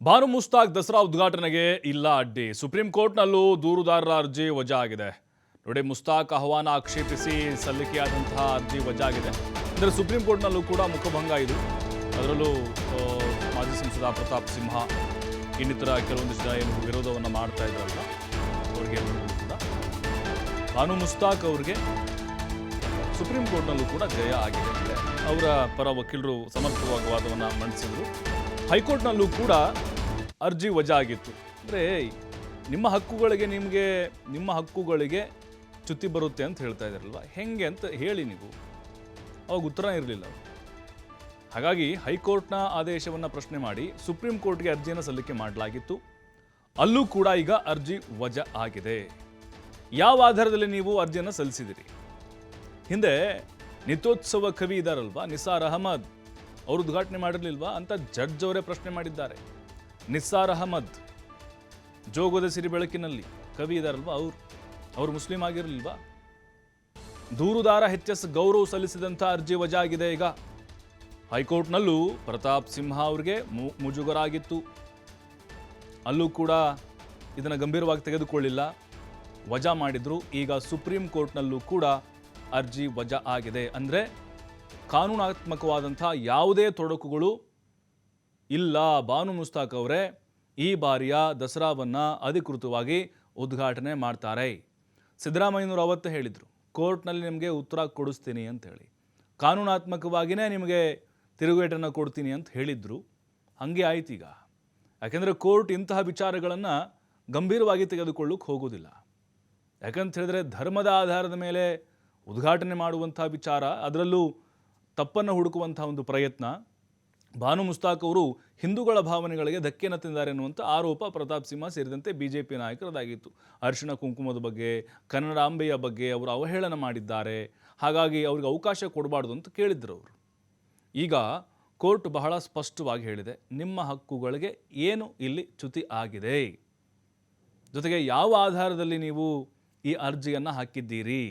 ಬಾನು ಮುಸ್ತಾಕ್ ದಸರಾ ಉದ್ಘಾಟನೆಗೆ ಇಲ್ಲ ಅಡ್ಡಿ. ಸುಪ್ರೀಂ ಕೋರ್ಟ್ನಲ್ಲೂ ದೂರುದಾರರ ಅರ್ಜಿ ವಜಾ ಆಗಿದೆ. ನೋಡಿ, ಮುಸ್ತಾಕ್ ಆಹ್ವಾನ ಆಕ್ಷೇಪಿಸಿ ಸಲ್ಲಿಕೆಯಾದಂತಹ ಅರ್ಜಿ ವಜಾ ಆಗಿದೆ. ಅಂದರೆ ಸುಪ್ರೀಂ ಕೋರ್ಟ್ನಲ್ಲೂ ಕೂಡ ಮುಖಭಂಗ ಇದು. ಅದರಲ್ಲೂ ಮಾಜಿ ಸಂಸದ ಪ್ರತಾಪ್ ಸಿಂಹ ಇನ್ನಿತರ ಕೆಲವೊಂದಿಷ್ಟು ಜನ ಏನು ವಿರೋಧವನ್ನು ಮಾಡ್ತಾ ಇದ್ರಲ್ಲ, ಅವ್ರಿಗೆ ಕೂಡ ಬಾನು ಮುಸ್ತಾಕ್ ಅವ್ರಿಗೆ ಸುಪ್ರೀಂ ಕೋರ್ಟ್ನಲ್ಲೂ ಕೂಡ ಜಯ ಆಗಿದೆ. ಅವರ ಪರ ವಕೀಲರು ಸಮರ್ಥವಾಗಿ ವಾದವನ್ನು ಮಂಡಿಸಿದರು. ಹೈಕೋರ್ಟ್ನಲ್ಲೂ ಕೂಡ ಅರ್ಜಿ ವಜಾ ಆಗಿತ್ತು. ಅಂದರೆ ನಿಮ್ಮ ಹಕ್ಕುಗಳಿಗೆ ಚ್ಯುತಿ ಬರುತ್ತೆ ಅಂತ ಹೇಳ್ತಾ ಇದ್ದಾರಲ್ವ, ಹೆಂಗೆ ಅಂತ ಹೇಳಿ ನೀವು. ಅವಾಗ ಉತ್ತರ ಇರಲಿಲ್ಲ. ಹಾಗಾಗಿ ಹೈಕೋರ್ಟ್ನ ಆದೇಶವನ್ನು ಪ್ರಶ್ನೆ ಮಾಡಿ ಸುಪ್ರೀಂ ಕೋರ್ಟ್ಗೆ ಅರ್ಜಿಯನ್ನು ಸಲ್ಲಿಕೆ ಮಾಡಲಾಗಿತ್ತು. ಅಲ್ಲೂ ಕೂಡ ಈಗ ಅರ್ಜಿ ವಜಾ ಆಗಿದೆ. ಯಾವ ಆಧಾರದಲ್ಲಿ ನೀವು ಅರ್ಜಿಯನ್ನು ಸಲ್ಲಿಸಿದಿರಿ? ಹಿಂದೆ ನಿತ್ಯೋತ್ಸವ ಕವಿ ಇದ್ದಾರಲ್ವಾ, ನಿಸಾರ್ ಅಹಮದ್, ಅವರು ಉದ್ಘಾಟನೆ ಮಾಡಿರಲಿಲ್ವಾ ಅಂತ ಜಡ್ಜ್ ಅವರೇ ಪ್ರಶ್ನೆ ಮಾಡಿದ್ದಾರೆ. ನಿಸಾರ್ ಅಹಮದ್ ಜೋಗದ ಸಿರಿ ಬೆಳಕಿನಲ್ಲಿ ಕವಿ ಇದ್ದಾರಲ್ವಾ, ಅವರು ಮುಸ್ಲಿಂ ಆಗಿರಲಿಲ್ವಾ? ದೂರುದಾರ ಎಚ್.ಎಸ್. ಗೌರವ್ ಸಲ್ಲಿಸಿದಂಥ ಅರ್ಜಿ ವಜಾ ಆಗಿದೆ. ಈಗ ಹೈಕೋರ್ಟ್ನಲ್ಲೂ ಪ್ರತಾಪ್ ಸಿಂಹ ಅವರಿಗೆ ಮುಜುಗರ ಆಗಿತ್ತು. ಅಲ್ಲೂ ಕೂಡ ಇದನ್ನು ಗಂಭೀರವಾಗಿ ತೆಗೆದುಕೊಳ್ಳಿಲ್ಲ, ವಜಾ ಮಾಡಿದ್ರು. ಈಗ ಸುಪ್ರೀಂ ಕೋರ್ಟ್ನಲ್ಲೂ ಕೂಡ ಅರ್ಜಿ ವಜಾ ಆಗಿದೆ. ಅಂದರೆ ಕಾನೂನಾತ್ಮಕವಾದಂಥ ಯಾವುದೇ ತೊಡಕುಗಳು ಇಲ್ಲ. ಬಾನು ಮುಸ್ತಾಕ್ ಅವರೇ ಈ ಬಾರಿಯ ದಸರಾವನ್ನು ಅಧಿಕೃತವಾಗಿ ಉದ್ಘಾಟನೆ ಮಾಡ್ತಾರೆ. ಸಿದ್ದರಾಮಯ್ಯನವರು ಅವತ್ತು ಹೇಳಿದರು, ಕೋರ್ಟ್ನಲ್ಲಿ ನಿಮಗೆ ಉತ್ತರ ಕೊಡಿಸ್ತೀನಿ ಅಂತ ಹೇಳಿ, ಕಾನೂನಾತ್ಮಕವಾಗಿಯೇ ನಿಮಗೆ ತಿರುಗೇಟನ್ನು ಕೊಡ್ತೀನಿ ಅಂತ ಹೇಳಿದರು. ಹಾಗೆ ಆಯ್ತು ಈಗ. ಯಾಕೆಂದರೆ ಕೋರ್ಟ್ ಇಂತಹ ವಿಚಾರಗಳನ್ನು ಗಂಭೀರವಾಗಿ ತೆಗೆದುಕೊಳ್ಳೋಕೆ ಹೋಗೋದಿಲ್ಲ. ಯಾಕಂತ ಹೇಳಿದ್ರೆ ಧರ್ಮದ ಆಧಾರದ ಮೇಲೆ ಉದ್ಘಾಟನೆ ಮಾಡುವಂಥ ವಿಚಾರ, ಅದರಲ್ಲೂ ತಪ್ಪನ್ನು ಹುಡುಕುವಂಥ ಒಂದು ಪ್ರಯತ್ನ. ಬಾನು ಮುಸ್ತಾಕ್ ಅವರು ಹಿಂದೂಗಳ ಭಾವನೆಗಳಿಗೆ ಧಕ್ಕೆಯನ್ನು ತಿಂದಿದ್ದಾರೆ ಎನ್ನುವಂಥ ಆರೋಪ ಪ್ರತಾಪ್ ಸಿಂಹ ಸೇರಿದಂತೆ ಬಿಜೆಪಿ ನಾಯಕರದಾಗಿತ್ತು. ಅರಿಶಿಣ ಕುಂಕುಮದ ಬಗ್ಗೆ, ಕನ್ನಡಾಂಬೆಯ ಬಗ್ಗೆ ಅವರು ಅವಹೇಳನ ಮಾಡಿದ್ದಾರೆ, ಹಾಗಾಗಿ ಅವ್ರಿಗೆ ಅವಕಾಶ ಕೊಡಬಾರ್ದು ಅಂತ ಕೇಳಿದ್ರು ಅವರು. ಈಗ ಕೋರ್ಟ್ ಬಹಳ ಸ್ಪಷ್ಟವಾಗಿ ಹೇಳಿದೆ, ನಿಮ್ಮ ಹಕ್ಕುಗಳಿಗೆ ಏನು ಇಲ್ಲಿ ಚ್ಯುತಿ ಆಗಿದೆ, ಜೊತೆಗೆ ಯಾವ ಆಧಾರದಲ್ಲಿ ನೀವು ಈ ಅರ್ಜಿಯನ್ನು ಹಾಕಿದ್ದೀರಿ,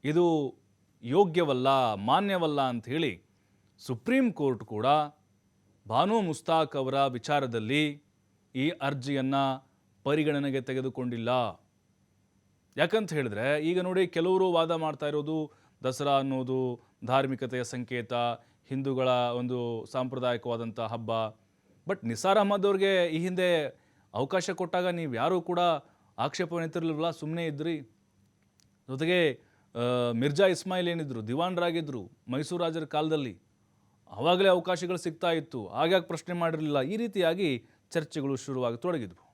ಇದು ಯೋಗ್ಯವಲ್ಲ, ಮಾನ್ಯವಲ್ಲ ಅಂತ ಹೇಳಿ ಸುಪ್ರೀಂ ಕೋರ್ಟ್ ಕೂಡ ಬಾನು ಮುಸ್ತಾಕ್ ಅವರ ವಿಚಾರದಲ್ಲಿ ಈ ಅರ್ಜಿಯನ್ನು ಪರಿಗಣನೆಗೆ ತೆಗೆದುಕೊಂಡಿಲ್ಲ. ಯಾಕಂತ ಹೇಳಿದ್ರೆ ಈಗ ನೋಡಿ, ಕೆಲವರು ವಾದ ಮಾಡ್ತಾ ಇರೋದು ದಸರಾ ಅನ್ನೋದು ಧಾರ್ಮಿಕತೆಯ ಸಂಕೇತ, ಹಿಂದೂಗಳ ಒಂದು ಸಾಂಪ್ರದಾಯಿಕವಾದಂಥ ಹಬ್ಬ. ಬಟ್ ನಿಸಾರ್ ಅಹಮದ್ ಅವ್ರಿಗೆ ಈ ಹಿಂದೆ ಅವಕಾಶ ಕೊಟ್ಟಾಗ ನೀವು ಯಾರೂ ಕೂಡ ಆಕ್ಷೇಪವನ್ನು ಎತ್ತಿರಲಿಲ್ಲ, ಸುಮ್ಮನೆ ಇದ್ರಿ. ಜೊತೆಗೆ ಮಿರ್ಜಾ ಇಸ್ಮಾಯಿಲ್ ಏನಿದ್ರು, ದಿವಾನರಾಗಿದ್ದರು ಮೈಸೂರು ರಾಜರ ಕಾಲದಲ್ಲಿ, ಆವಾಗಲೇ ಅವಕಾಶಗಳು ಸಿಗ್ತಾ ಇತ್ತು, ಆಗಾಗ ಪ್ರಶ್ನೆ ಮಾಡಿರಲಿಲ್ಲ. ಈ ರೀತಿಯಾಗಿ ಚರ್ಚೆಗಳು ಶುರುವಾಗಿ ತೊಡಗಿದ್ವು.